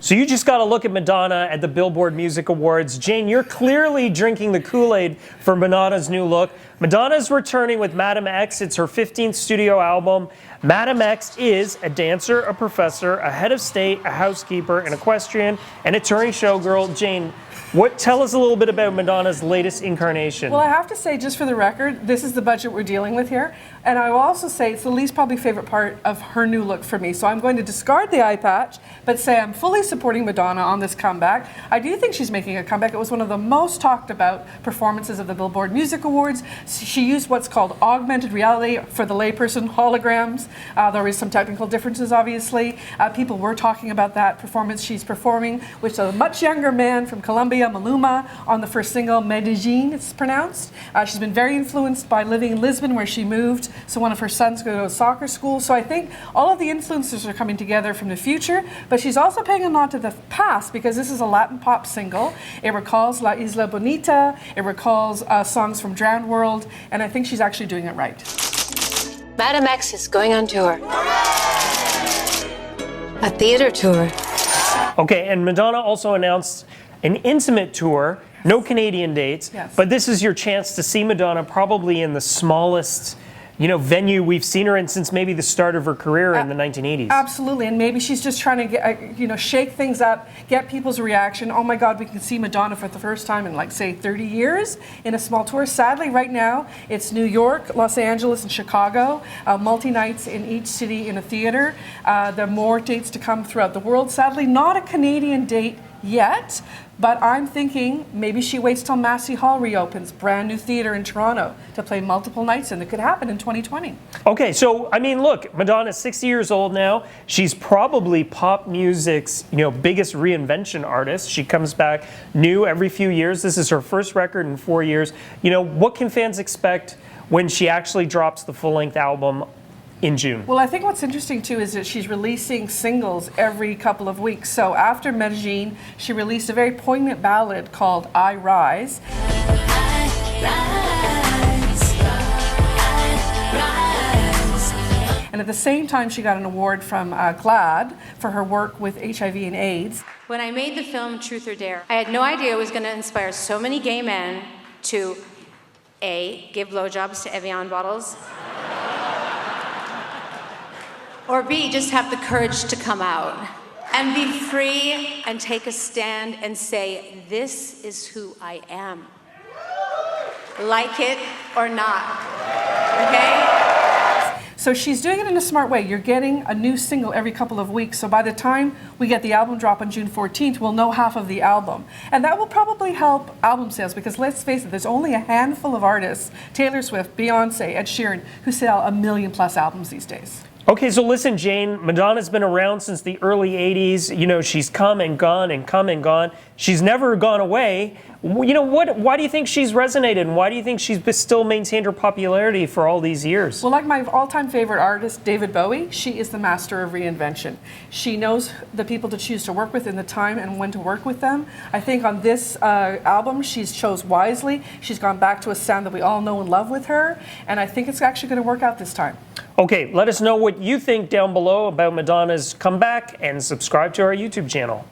So you just got to look at Madonna at the Billboard Music Awards. Jane, you're clearly drinking the Kool-Aid for Madonna's new look. Madonna's returning with Madame X. It's her 15th studio album. Madame X is a dancer, a professor, a head of state, a housekeeper, an equestrian, and a touring showgirl. Jane, tell us a little bit about Madonna's latest incarnation. Well, I have to say, just for the record, this is the budget we're dealing with here. And I will also say it's the least probably favorite part of her new look for me. So I'm going to discard the eye patch, but say I'm fully supporting Madonna on this comeback. I do think she's making a comeback. It was one of the most talked about performances of the Billboard Music Awards. She used what's called augmented reality for the layperson, holograms. There was some technical differences, obviously. People were talking about that performance she's performing with a much younger man from Colombia, Maluma, on the first single, Medellin, it's pronounced. She's been very influenced by living in Lisbon, where she moved. So one of her sons go to soccer school. So I think all of the influences are coming together from the future, but she's also paying a nod to the past because this is a Latin pop single. It recalls La Isla Bonita. It recalls songs from Drowned World, and I think she's actually doing it right. Madame X is going on tour. A theater tour. Okay, and Madonna also announced an intimate tour, no Canadian dates, yes. But this is your chance to see Madonna probably in the smallest venue we've seen her in since maybe the start of her career in the 1980s. Absolutely, and maybe she's just trying to get, shake things up, get people's reaction. Oh my God, we can see Madonna for the first time in, like, say, 30 years in a small tour. Sadly, right now, it's New York, Los Angeles, and Chicago, multi-nights in each city in a theater. There are more dates to come throughout the world. Sadly, not a Canadian date yet, but I'm thinking maybe she waits till Massey Hall reopens, brand new theater in Toronto, to play multiple nights, and it could happen in 2020. Okay, so I mean, look, Madonna's 60 years old now. She's probably pop music's biggest reinvention artist. She comes back new every few years. This is her first record in 4 years. What can fans expect when she actually drops the full-length album in June? Well, I think what's interesting too is that she's releasing singles every couple of weeks. So after Medellin, she released a very poignant ballad called I Rise. And at the same time, she got an award from GLAAD for her work with HIV and AIDS. When I made the film Truth or Dare, I had no idea it was going to inspire so many gay men to A, give blowjobs to Evian bottles, or B, just have the courage to come out and be free and take a stand and say, this is who I am. Like it or not, okay? So she's doing it in a smart way. You're getting a new single every couple of weeks. So by the time we get the album drop on June 14th, we'll know half of the album. And that will probably help album sales because let's face it, there's only a handful of artists, Taylor Swift, Beyonce, Ed Sheeran, who sell 1 million plus albums these days. Okay, so listen, Jane, Madonna's been around since the early 80s. She's come and gone and come and gone. She's never gone away. Why do you think she's resonated, and why do you think she's still maintained her popularity for all these years? Well, like my all-time favorite artist, David Bowie, she is the master of reinvention. She knows the people to choose to work with in the time and when to work with them. I think on this album, she's chose wisely. She's gone back to a sound that we all know and love with her, and I think it's actually going to work out this time. Okay, let us know what you think down below about Madonna's comeback and subscribe to our YouTube channel.